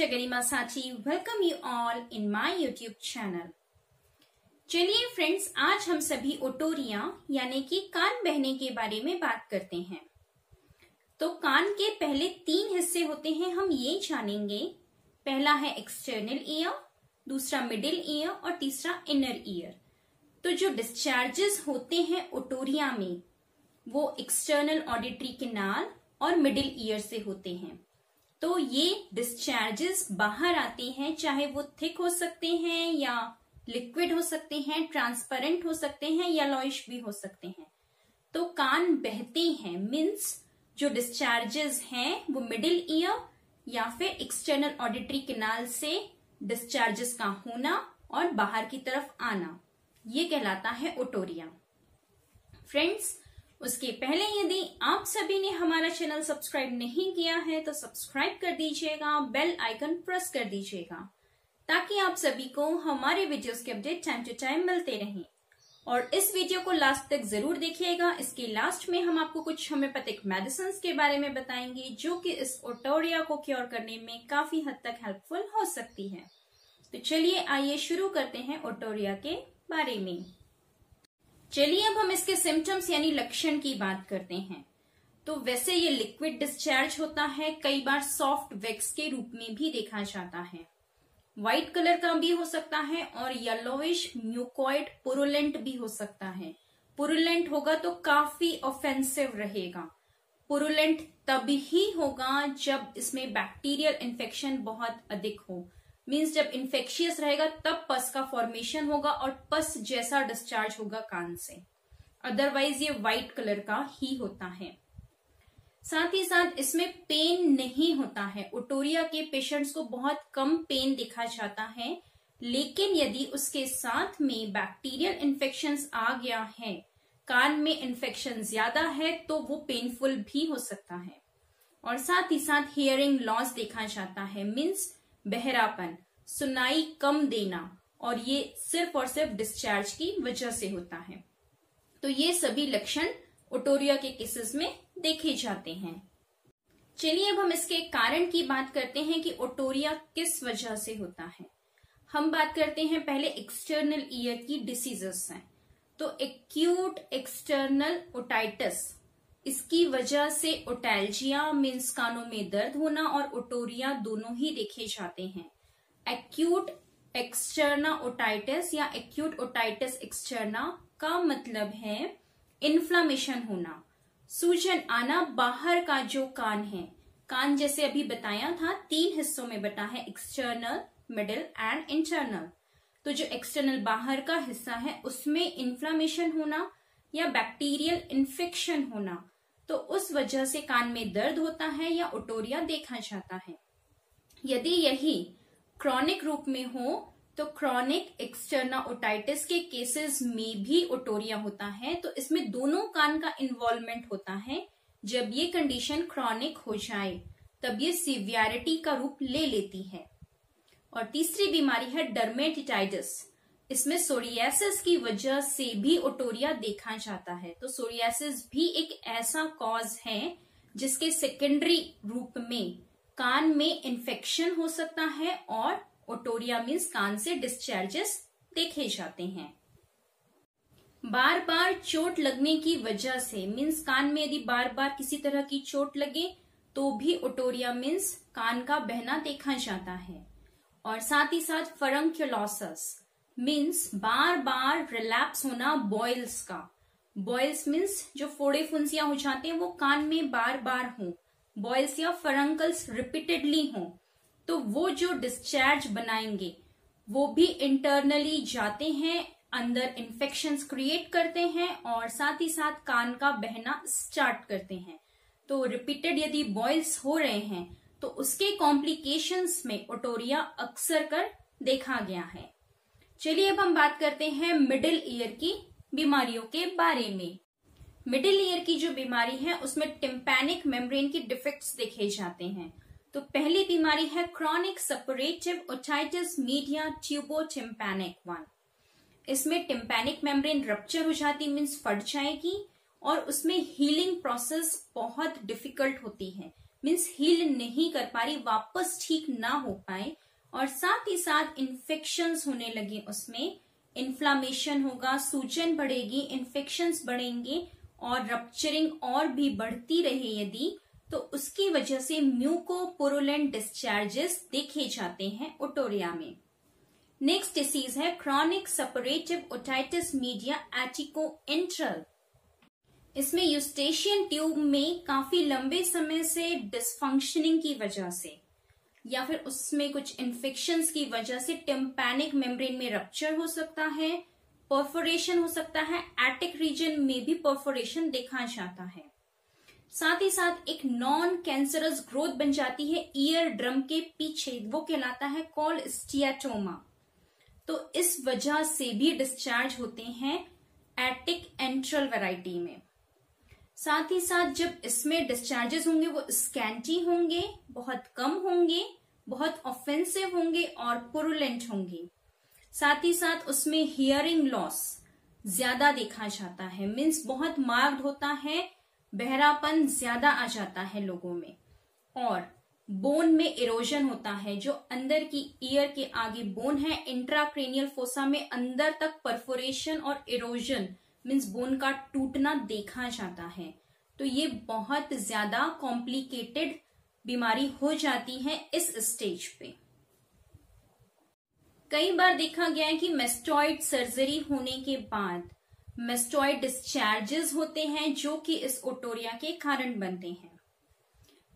Dr. Garima Sachi welcome you all in my YouTube channel. चलिए friends, आज हम सभी ओटोरिया यानी कि कान बहने के बारे में बात करते हैं। तो कान के पहले 3 हिस्से होते हैं, हम ये जानेंगे। पहला है एक्सटर्नल ईयर, दूसरा मिडिल ईयर और तीसरा इनर ईयर। तो जो डिस्चार्जेस होते हैं ओटोरिया में वो एक्सटर्नल ऑडिटरी कैनाल और मिडिल ईयर से होते हैं। तो ये डिस्चार्जेस बाहर आते हैं, चाहे वो थिक हो सकते हैं या लिक्विड हो सकते हैं, ट्रांसपेरेंट हो सकते हैं, येलोइश भी हो सकते हैं। तो कान बहते हैं मीन्स जो डिस्चार्जेस हैं वो मिडिल ईयर या फिर एक्सटर्नल ऑडिटरी कैनाल से डिस्चार्जेस का होना और बाहर की तरफ आना, ये कहलाता है ओटोरिया। फ्रेंड्स, उसके पहले यदि आप सभी ने हमारा चैनल सब्सक्राइब नहीं किया है तो सब्सक्राइब कर दीजिएगा, बेल आइकन प्रेस कर दीजिएगा ताकि आप सभी को हमारे वीडियोस के अपडेट टाइम टू टाइम मिलते रहें। और इस वीडियो को लास्ट तक जरूर देखिएगा। इसके लास्ट में हम आपको कुछ होम्योपैथिक मेडिसिन के बारे में बताएंगे जो कि इस ओटोरिया को क्योर करने में काफी हद तक हेल्पफुल हो सकती है। तो चलिए आइए शुरू करते हैं ओटोरिया के बारे में। चलिए अब हम इसके सिम्टम्स यानी लक्षण की बात करते हैं। तो वैसे ये लिक्विड डिस्चार्ज होता है, कई बार सॉफ्ट वैक्स के रूप में भी देखा जाता है। व्हाइट कलर का भी हो सकता है और येलोइश म्यूकॉइड पुरुलेंट भी हो सकता है। पुरुलेंट होगा तो काफी ऑफेंसिव रहेगा। पुरुलेंट तभी होगा जब इसमें बैक्टीरियल इन्फेक्शन बहुत अधिक हो, मीन्स जब इन्फेक्शियस रहेगा तब पस का फॉर्मेशन होगा और पस जैसा डिस्चार्ज होगा कान से। अदरवाइज ये व्हाइट कलर का ही होता है। साथ ही साथ इसमें पेन नहीं होता है। ओटोरिया के पेशेंट्स को बहुत कम पेन देखा जाता है, लेकिन यदि उसके साथ में बैक्टीरियल इन्फेक्शंस आ गया है, कान में इन्फेक्शन ज्यादा है, तो वो पेनफुल भी हो सकता है। और साथ ही साथ हियरिंग लॉस देखा जाता है, मीन्स बहरापन, सुनाई कम देना, और ये सिर्फ और सिर्फ डिस्चार्ज की वजह से होता है। तो ये सभी लक्षण ओटोरिया के केसेस में देखे जाते हैं। चलिए अब हम इसके कारण की बात करते हैं कि ओटोरिया किस वजह से होता है। हम बात करते हैं पहले एक्सटर्नल ईयर की डिसीजेस हैं। तो एक्यूट एक्सटर्नल ओटाइटिस, इसकी वजह से ओटैल्जिया मीन्स कानों में दर्द होना और ओटोरिया दोनों ही देखे जाते हैं। एक्यूट एक्सटर्ना ओटाइटिस या एक्यूट ओटाइटिस एक्सटर्ना का मतलब है इन्फ्लामेशन होना, सूजन आना। बाहर का जो कान है, कान जैसे अभी बताया था 3 हिस्सों में बटा है, एक्सटर्नल, मिडिल एंड इंटरनल। तो जो एक्सटर्नल बाहर का हिस्सा है उसमें इन्फ्लामेशन होना या बैक्टीरियल इन्फेक्शन होना, तो उस वजह से कान में दर्द होता है या ओटोरिया देखा जाता है। यदि यही क्रॉनिक रूप में हो तो क्रॉनिक एक्सटर्ना ओटाइटिस के केसेस में भी ओटोरिया होता है। तो इसमें दोनों कान का इन्वॉल्वमेंट होता है। जब ये कंडीशन क्रॉनिक हो जाए तब ये सीवियरिटी का रूप ले लेती है। और तीसरी बीमारी है डर्मेटिटाइटिस। इसमें सोरियासिस की वजह से भी ओटोरिया देखा जाता है। तो सोरियासिस भी एक ऐसा कॉज है जिसके सेकेंडरी रूप में कान में इन्फेक्शन हो सकता है और ओटोरिया मीन्स कान से डिस्चार्जेस देखे जाते हैं। बार बार चोट लगने की वजह से, मीन्स कान में यदि बार बार किसी तरह की चोट लगे तो भी ओटोरिया मीन्स कान का बहना देखा जाता है। और साथ ही साथ फरंक्यूलोसिस मीन्स बार बार रिलैप्स होना बॉयल्स का। बॉयल्स मीन्स जो फोड़े फुंसियां हो जाते हैं वो कान में बार बार हो, बॉयल्स या फरंकल्स रिपीटेडली हो, तो वो जो डिस्चार्ज बनाएंगे वो भी इंटरनली जाते हैं, अंदर इन्फेक्शंस क्रिएट करते हैं और साथ ही साथ कान का बहना स्टार्ट करते हैं। तो रिपीटेड यदि बॉयल्स हो रहे हैं तो उसके कॉम्प्लिकेशंस में ओटोरिया अक्सर कर देखा गया है। चलिए अब हम बात करते हैं मिडिल ईयर की बीमारियों के बारे में। मिडिल ईयर की जो बीमारी है उसमें टिम्पैनिक मेम्ब्रेन की डिफेक्ट्स देखे जाते हैं। तो पहली बीमारी है क्रॉनिक सपरेटिव ओटाइटिस मीडिया ट्यूबोटिम्पैनिक 1। इसमें टिम्पैनिक मेम्ब्रेन रप्चर हो जाती, मीन्स फट जाएगी और उसमें हीलिंग प्रोसेस बहुत डिफिकल्ट होती है, मीन्स हील नहीं कर पा रही, वापस ठीक ना हो पाए, और साथ ही साथ इन्फेक्शंस होने लगे, उसमें इन्फ्लामेशन होगा, सूजन बढ़ेगी, इन्फेक्शंस बढ़ेंगे और रप्चरिंग और भी बढ़ती रहे यदि, तो उसकी वजह से म्यूकोपुरुलेंट डिस्चार्जेस देखे जाते हैं ओटोरिया में। नेक्स्ट डिसीज है क्रॉनिक सपरेटिव ओटाइटिस मीडिया एटिकोएंट्रल। इसमें यूस्टेशियन ट्यूब में काफी लंबे समय से डिसफंक्शनिंग की वजह से या फिर उसमें कुछ इन्फेक्शंस की वजह से टिम्पैनिक मेम्ब्रेन में रप्चर हो सकता है, परफोरेशन हो सकता है, एटिक रीजन में भी परफोरेशन देखा जाता है। साथ ही साथ एक नॉन कैंसरस ग्रोथ बन जाती है ईयर ड्रम के पीछे, वो कहलाता है कॉलस्टियाटोमा। तो इस वजह से भी डिस्चार्ज होते हैं एटिक एंट्रल वैरायटी में। साथ ही साथ जब इसमें डिस्चार्जेस होंगे वो स्कैंटी होंगे, बहुत कम होंगे, बहुत ऑफेंसिव होंगे और पुरुलेंट होंगे। साथ ही साथ उसमें हियरिंग लॉस ज्यादा देखा जाता है, मीन्स बहुत मार्क्ड होता है, बहरापन ज्यादा आ जाता है लोगों में, और बोन में इरोजन होता है, जो अंदर की ईयर के आगे बोन है, इंट्राक्रेनियल फोसा में अंदर तक परफोरेशन और इरोजन मीन्स बोन का टूटना देखा जाता है। तो ये बहुत ज्यादा कॉम्प्लिकेटेड बीमारी हो जाती है इस स्टेज पे। कई बार देखा गया है कि मेस्टॉइड सर्जरी होने के बाद मेस्टॉइड डिस्चार्जेस होते हैं जो कि इस ओटोरिया के कारण बनते हैं।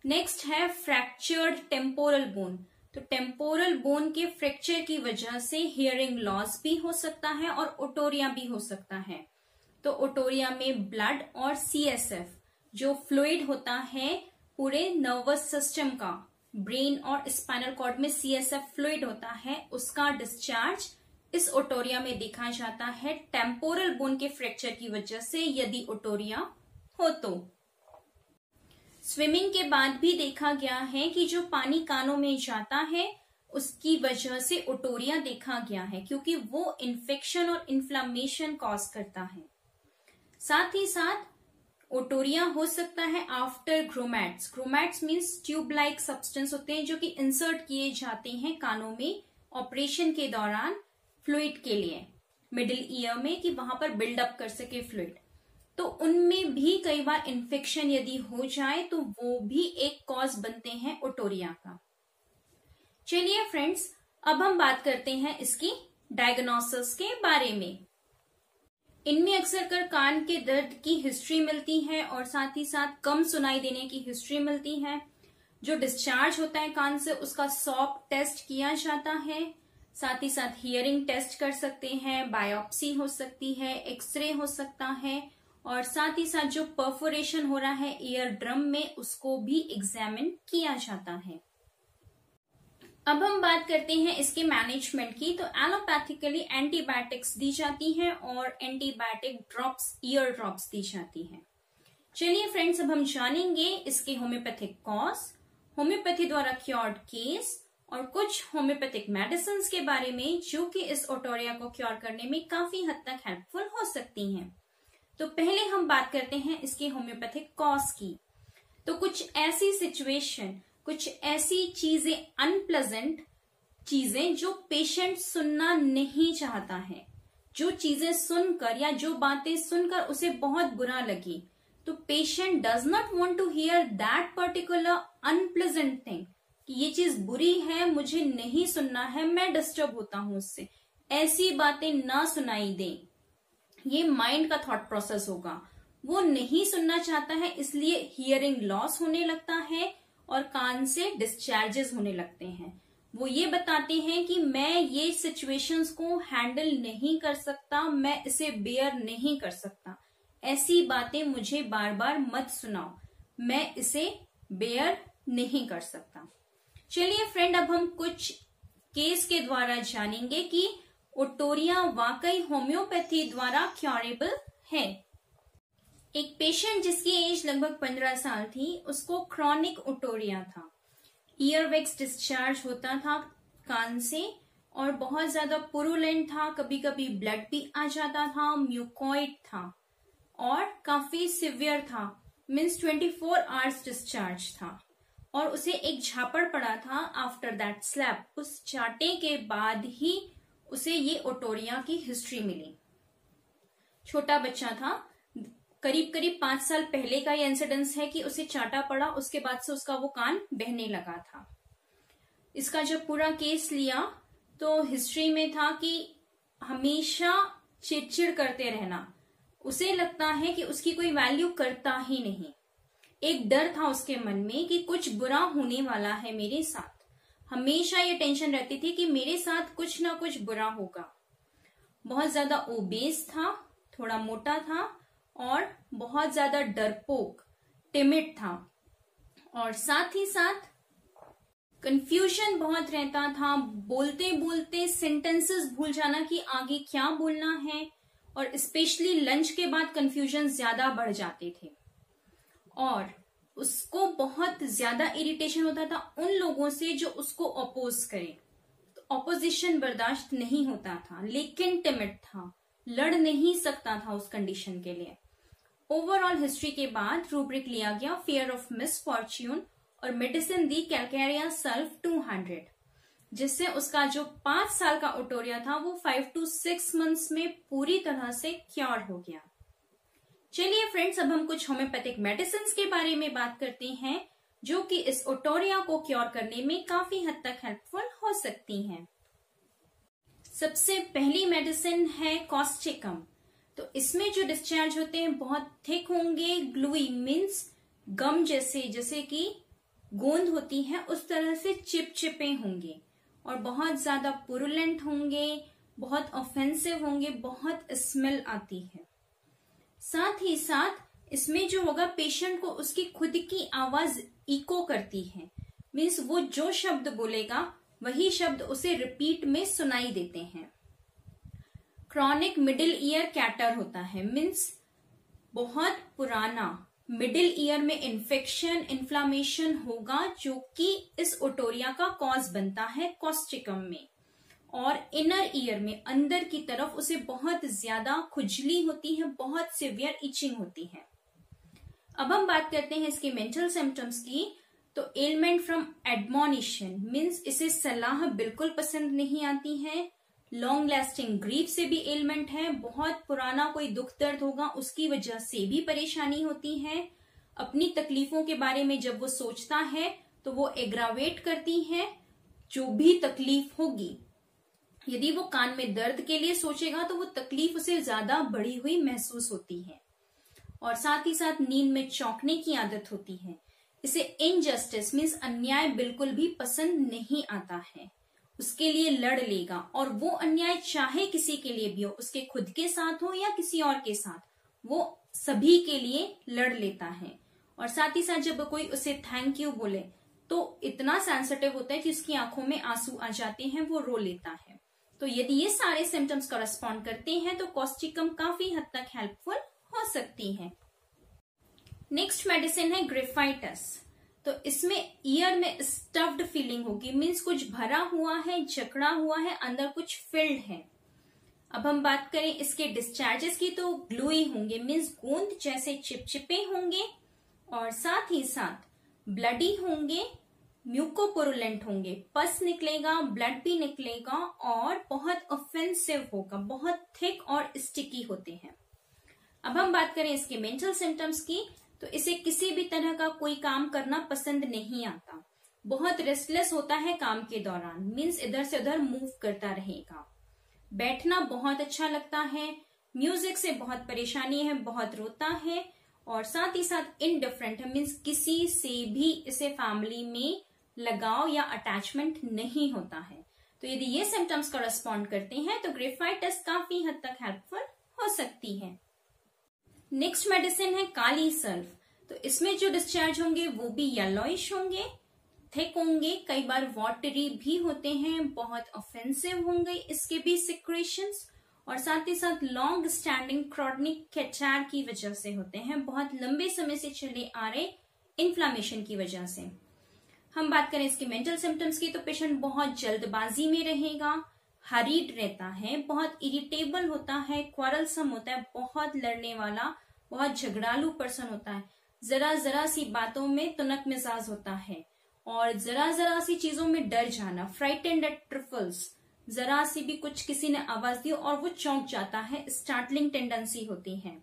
नेक्स्ट है फ्रैक्चर्ड टेम्पोरल बोन। तो टेम्पोरल बोन के फ्रैक्चर की वजह से हियरिंग लॉस भी हो सकता है और ओटोरिया भी हो सकता है। तो ओटोरिया में ब्लड और सीएसएफ जो फ्लूइड होता है पूरे नर्वस सिस्टम का, ब्रेन और स्पाइनल कॉर्ड में सीएसएफ फ्लूइड होता है, उसका डिस्चार्ज इस ओटोरिया में देखा जाता है टेम्पोरल बोन के फ्रैक्चर की वजह से यदि ओटोरिया हो तो। स्विमिंग के बाद भी देखा गया है कि जो पानी कानों में जाता है उसकी वजह से ओटोरिया देखा गया है, क्योंकि वो इन्फेक्शन और इन्फ्लामेशन कॉज करता है। साथ ही साथ ओटोरिया हो सकता है after grommets. Grommets means tube like substance होते हैं जो कि इंसर्ट किए जाते हैं कानों में ऑपरेशन के दौरान फ्लूइड के लिए, मिडिल ईयर में, कि वहां पर बिल्डअप कर सके फ्लूइड। तो उनमें भी कई बार इन्फेक्शन यदि हो जाए तो वो भी एक कॉज बनते हैं ओटोरिया का। चलिए फ्रेंड्स, अब हम बात करते हैं इसकी डायग्नोसिस के बारे में। इनमें अक्सर कर कान के दर्द की हिस्ट्री मिलती है और साथ ही साथ कम सुनाई देने की हिस्ट्री मिलती है। जो डिस्चार्ज होता है कान से उसका सॉप टेस्ट किया जाता है, साथ ही साथ हियरिंग टेस्ट कर सकते हैं, बायोप्सी हो सकती है, एक्सरे हो सकता है, और साथ ही साथ जो परफोरेशन हो रहा है ईयर ड्रम में उसको भी एग्जामिन किया जाता है। अब हम बात करते हैं इसके मैनेजमेंट की। तो एलोपैथिकली एंटीबायोटिक्स दी जाती हैं और एंटीबायोटिक ड्रॉप्स, ईयर ड्रॉप्स दी जाती हैं। चलिए फ्रेंड्स, अब हम जानेंगे इसके होम्योपैथिक कॉज, होम्योपैथी द्वारा क्योर्ड केस और कुछ होम्योपैथिक मेडिसिन के बारे में जो कि इस ओटोरिया को क्योर करने में काफी हद तक हेल्पफुल हो सकती हैं। तो पहले हम बात करते हैं इसके होम्योपैथिक कॉज की। तो कुछ ऐसी सिचुएशन, कुछ ऐसी चीजें, अनप्लेजेंट चीजें जो पेशेंट सुनना नहीं चाहता है, जो चीजें सुनकर या जो बातें सुनकर उसे बहुत बुरा लगी, तो patient does not want to hear that particular unpleasant thing, कि ये चीज बुरी है, मुझे नहीं सुनना है, मैं डिस्टर्ब होता हूं उससे, ऐसी बातें ना सुनाई दें। ये माइंड का थॉट प्रोसेस होगा, वो नहीं सुनना चाहता है, इसलिए हियरिंग लॉस होने लगता है और कान से डिस्चार्जेस होने लगते हैं। वो ये बताते हैं कि मैं ये सिचुएशंस को हैंडल नहीं कर सकता, मैं इसे बेयर नहीं कर सकता, ऐसी बातें मुझे बार बार मत सुनाओ, मैं इसे बेयर नहीं कर सकता। चलिए फ्रेंड, अब हम कुछ केस के द्वारा जानेंगे कि ओटोरिया वाकई होम्योपैथी द्वारा क्योरेबल है। एक पेशेंट जिसकी एज लगभग 15 साल थी, उसको क्रॉनिक ओटोरिया था, ईयरवैक्स डिस्चार्ज होता था कान से और बहुत ज्यादा पुरुलेंट था, कभी कभी ब्लड भी आ जाता था, म्यूकॉइड था और काफी सिवियर था, मीन्स 24 आवर्स डिस्चार्ज था। और उसे एक झापड़ पड़ा था आफ्टर दैट स्लैप। उस चाटे के बाद ही उसे ये ओटोरिया की हिस्ट्री मिली। छोटा बच्चा था, करीब करीब 5 साल पहले का ये इंसिडेंस है कि उसे चाटा पड़ा, उसके बाद से उसका वो कान बहने लगा था। इसका जब पूरा केस लिया तो हिस्ट्री में था कि हमेशा चिड़चिड़ करते रहना, उसे लगता है कि उसकी कोई वैल्यू करता ही नहीं। एक डर था उसके मन में कि कुछ बुरा होने वाला है मेरे साथ, हमेशा ये टेंशन रहती थी कि मेरे साथ कुछ ना कुछ बुरा होगा। बहुत ज्यादा ओबेस था, थोड़ा मोटा था और बहुत ज्यादा डरपोक, टिमिड था, और साथ ही साथ कंफ्यूजन बहुत रहता था। बोलते बोलते सेंटेंसेस भूल जाना कि आगे क्या बोलना है, और स्पेशली लंच के बाद कंफ्यूजन ज्यादा बढ़ जाते थे। और उसको बहुत ज्यादा इरिटेशन होता था उन लोगों से जो उसको अपोज करें। तो ऑपोजिशन बर्दाश्त नहीं होता था, लेकिन टिमिड था, लड़ नहीं सकता था उस कंडीशन के लिए। ओवरऑल हिस्ट्री के बाद रूब्रिक लिया गया फियर ऑफ मिसफॉर्च्यून और मेडिसिन दी कैलकेरिया सल्फ 200, जिससे उसका जो 5 साल का ओटोरिया था वो 5 to 6 मंथ्स में पूरी तरह से क्योर हो गया। चलिए फ्रेंड्स, अब हम कुछ होम्योपैथिक मेडिसिन के बारे में बात करते हैं जो कि इस ओटोरिया को क्योर करने में काफी हद तक हेल्पफुल हो सकती हैं। सबसे पहली मेडिसिन है कॉस्टिकम। तो इसमें जो डिस्चार्ज होते हैं बहुत थिक होंगे, ग्लूई मीन्स गम जैसे कि गोंद होती है उस तरह से चिपचिपे होंगे, और बहुत ज्यादा पुरुलेंट होंगे, बहुत ऑफेंसिव होंगे, बहुत स्मेल आती है। साथ ही साथ इसमें जो होगा पेशेंट को उसकी खुद की आवाज इको करती है, मीन्स वो जो शब्द बोलेगा वही शब्द उसे रिपीट में सुनाई देते हैं। क्रॉनिक मिडिल ईयर कैटर होता है, मीन्स बहुत पुराना मिडिल ईयर में इन्फेक्शन, इन्फ्लामेशन होगा जो कि इस ओटोरिया का कॉज बनता है कॉस्टिकम में। और इनर ईयर में अंदर की तरफ उसे बहुत ज्यादा खुजली होती है, बहुत सिवियर इचिंग होती है। अब हम बात करते हैं इसके मेंटल सिम्टम्स की। तो एलमेंट फ्रॉम एडमोनिशन मीन्स इसे सलाह बिल्कुल पसंद नहीं आती है। लॉन्ग लास्टिंग ग्रीफ से भी एलमेंट है, बहुत पुराना कोई दुख दर्द होगा उसकी वजह से भी परेशानी होती है। अपनी तकलीफों के बारे में जब वो सोचता है तो वो एग्रावेट करती है जो भी तकलीफ होगी। यदि वो कान में दर्द के लिए सोचेगा तो वो तकलीफ उसे ज्यादा बढ़ी हुई महसूस होती है। और साथ ही साथ नींद में चौंकने की आदत होती है। इसे इनजस्टिस मीन्स अन्याय बिल्कुल भी पसंद नहीं आता है, उसके लिए लड़ लेगा, और वो अन्याय चाहे किसी के लिए भी हो, उसके खुद के साथ हो या किसी और के साथ, वो सभी के लिए लड़ लेता है। और साथ ही साथ जब कोई उसे थैंक यू बोले तो इतना सेंसिटिव होता है कि उसकी आंखों में आंसू आ जाते हैं, वो रो लेता है। तो यदि ये सारे सिम्टम्स करस्पॉन्ड करते हैं तो कॉस्टिकम काफी हद तक हेल्पफुल हो सकती है। नेक्स्ट मेडिसिन है ग्रिफाइटस। तो इसमें ईयर में स्टफ्ड फीलिंग होगी, मीन्स कुछ भरा हुआ है, जकड़ा हुआ है, अंदर कुछ फिल्ड है। अब हम बात करें इसके डिस्चार्जेस की तो ग्लूई होंगे, मीन्स गोंद जैसे चिपचिपे होंगे, और साथ ही साथ ब्लडी होंगे, म्यूकोपुरुलेंट होंगे, पस निकलेगा, ब्लड भी निकलेगा, और बहुत ऑफेंसिव होगा, बहुत थिक और स्टिकी होते हैं। अब हम बात करें इसके मेंटल सिम्टम्स की तो इसे किसी भी तरह का कोई काम करना पसंद नहीं आता, बहुत रेस्टलेस होता है काम के दौरान, मीन्स इधर से उधर मूव करता रहेगा। बैठना बहुत अच्छा लगता है, म्यूजिक से बहुत परेशानी है, बहुत रोता है, और साथ ही साथ इनडिफरेंट है, मीन्स किसी से भी इसे फैमिली में लगाव या अटैचमेंट नहीं होता है। तो यदि ये सिम्टम्स करस्पॉन्ड करते हैं तो ग्रिफाइटस काफी हद तक हेल्पफुल हो सकती है। नेक्स्ट मेडिसिन है काली सल्फ। तो इसमें जो डिस्चार्ज होंगे वो भी येलोइश होंगे, थिक होंगे, कई बार वाटरी भी होते हैं, बहुत ऑफेंसिव होंगे इसके भी सिक्रेशंस, और साथ ही साथ लॉन्ग स्टैंडिंग क्रॉनिक कैटार की वजह से होते हैं, बहुत लंबे समय से चले आ रहे इन्फ्लामेशन की वजह से। हम बात करें इसके मेंटल सिम्टम्स की तो पेशेंट बहुत जल्दबाजी में रहेगा, हरीड रहता है, बहुत इरिटेबल होता है, क्वारलसम होता है, बहुत लड़ने वाला, बहुत झगड़ालू पर्सन होता है, जरा जरा सी बातों में तुनक मिजाज होता है, और जरा जरा सी चीजों में डर जाना, फ्राइटेंड एट ट्रिफल्स, जरा सी भी कुछ किसी ने आवाज दी और वो चौंक जाता है, स्टार्टलिंग टेंडेंसी होती है।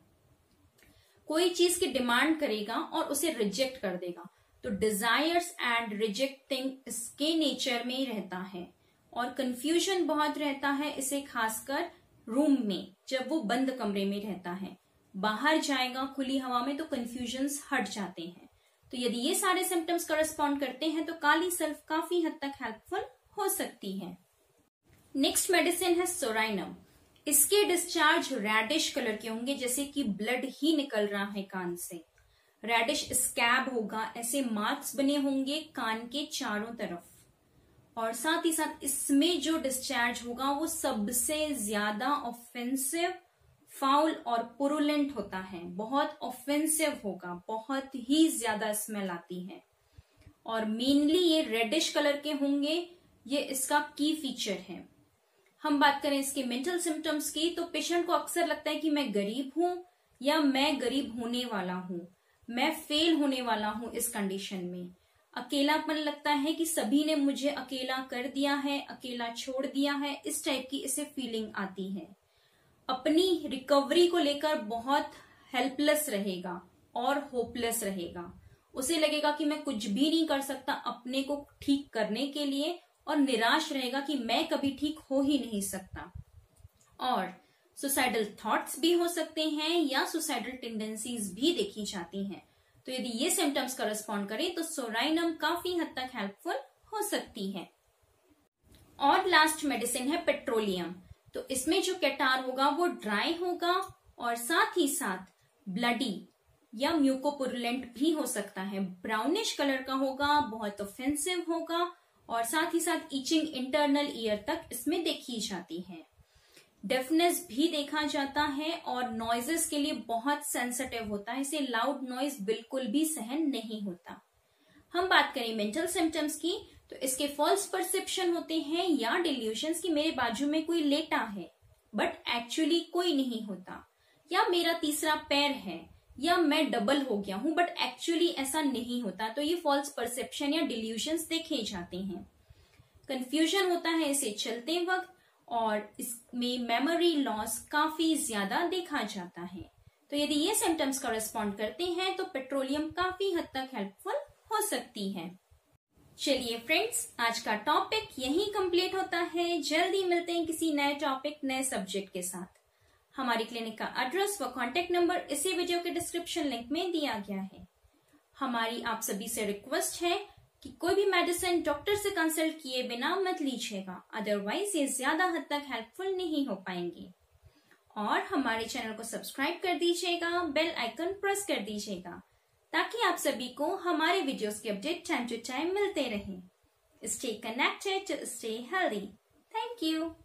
कोई चीज की डिमांड करेगा और उसे रिजेक्ट कर देगा, तो डिजायर्स एंड रिजेक्टिंग इसके नेचर में ही रहता है। और कंफ्यूजन बहुत रहता है इसे, खासकर रूम में जब वो बंद कमरे में रहता है। बाहर जाएगा खुली हवा में तो कंफ्यूजन्स हट जाते हैं। तो यदि ये सारे सिम्टम्स करस्पॉन्ड करते हैं तो काली सल्फ काफी हद तक हेल्पफुल हो सकती है। नेक्स्ट मेडिसिन है सोराइनम। इसके डिस्चार्ज रेडिश कलर के होंगे, जैसे कि ब्लड ही निकल रहा है कान से। रेडिश स्कैब होगा, ऐसे मार्क्स बने होंगे कान के चारों तरफ। और साथ ही साथ इसमें जो डिस्चार्ज होगा वो सबसे ज्यादा ऑफेंसिव, फाउल और पुरुलेंट होता है। बहुत ऑफेंसिव होगा, बहुत ही ज्यादा स्मेल आती है। और मेनली ये रेडिश कलर के होंगे, ये इसका की फीचर है। हम बात करें इसके मेंटल सिम्टम्स की, तो पेशेंट को अक्सर लगता है कि मैं गरीब हूं या मैं गरीब होने वाला हूं, मैं फेल होने वाला हूं इस कंडीशन में। अकेलापन लगता है कि सभी ने मुझे अकेला कर दिया है, अकेला छोड़ दिया है, इस टाइप की इसे फीलिंग आती है। अपनी रिकवरी को लेकर बहुत हेल्पलेस रहेगा और होपलेस रहेगा। उसे लगेगा कि मैं कुछ भी नहीं कर सकता अपने को ठीक करने के लिए, और निराश रहेगा कि मैं कभी ठीक हो ही नहीं सकता। और सुसाइडल थॉट्स भी हो सकते हैं या सुसाइडल टेंडेंसीज भी देखी जाती हैं। तो यदि ये सिम्टम्स करस्पॉन्ड करें तो सोराइनम काफी हद तक हेल्पफुल हो सकती है। और लास्ट मेडिसिन है पेट्रोलियम। तो इसमें जो कैटार होगा वो ड्राई होगा और साथ ही साथ ब्लडी या म्यूकोपुरुलेंट भी हो सकता है। ब्राउनिश कलर का होगा, बहुत ऑफेंसिव होगा और साथ ही साथ ईचिंग इंटरनल ईयर तक इसमें देखी जाती है। डेफनेस भी देखा जाता है और नॉइजेस के लिए बहुत सेंसिटिव होता है, इसे लाउड नॉइज बिल्कुल भी सहन नहीं होता। हम बात करें मेंटल सिम्टम्स की, तो इसके फॉल्स परसेप्शन होते हैं या डिल्यूशंस कि मेरे बाजू में कोई लेटा है बट एक्चुअली कोई नहीं होता, या मेरा तीसरा पैर है, या मैं डबल हो गया हूं बट एक्चुअली ऐसा नहीं होता। तो ये फॉल्स परसेप्शन या डिल्यूशंस देखे जाते हैं। कंफ्यूजन होता है इसे चलते वक्त और इसमें मेमोरी लॉस काफी ज्यादा देखा जाता है। तो यदि ये सिम्टम्स कॉरेस्पॉन्ड करते हैं तो पेट्रोलियम काफी हद तक हेल्पफुल हो सकती है। चलिए फ्रेंड्स, आज का टॉपिक यहीं कंप्लीट होता है। जल्दी मिलते हैं किसी नए टॉपिक, नए सब्जेक्ट के साथ। हमारी क्लिनिक का एड्रेस व कॉन्टेक्ट नंबर इसी वीडियो के डिस्क्रिप्शन लिंक में दिया गया है। हमारी आप सभी से रिक्वेस्ट है कि कोई भी मेडिसिन डॉक्टर से कंसल्ट किए बिना मत लीजिएगा, अदरवाइज ये ज्यादा हद तक हेल्पफुल नहीं हो पाएंगी। और हमारे चैनल को सब्सक्राइब कर दीजिएगा, बेल आइकन प्रेस कर दीजिएगा ताकि आप सभी को हमारे वीडियोस के अपडेट टाइम टू टाइम मिलते रहें। Stay connected, stay healthy. Thank you.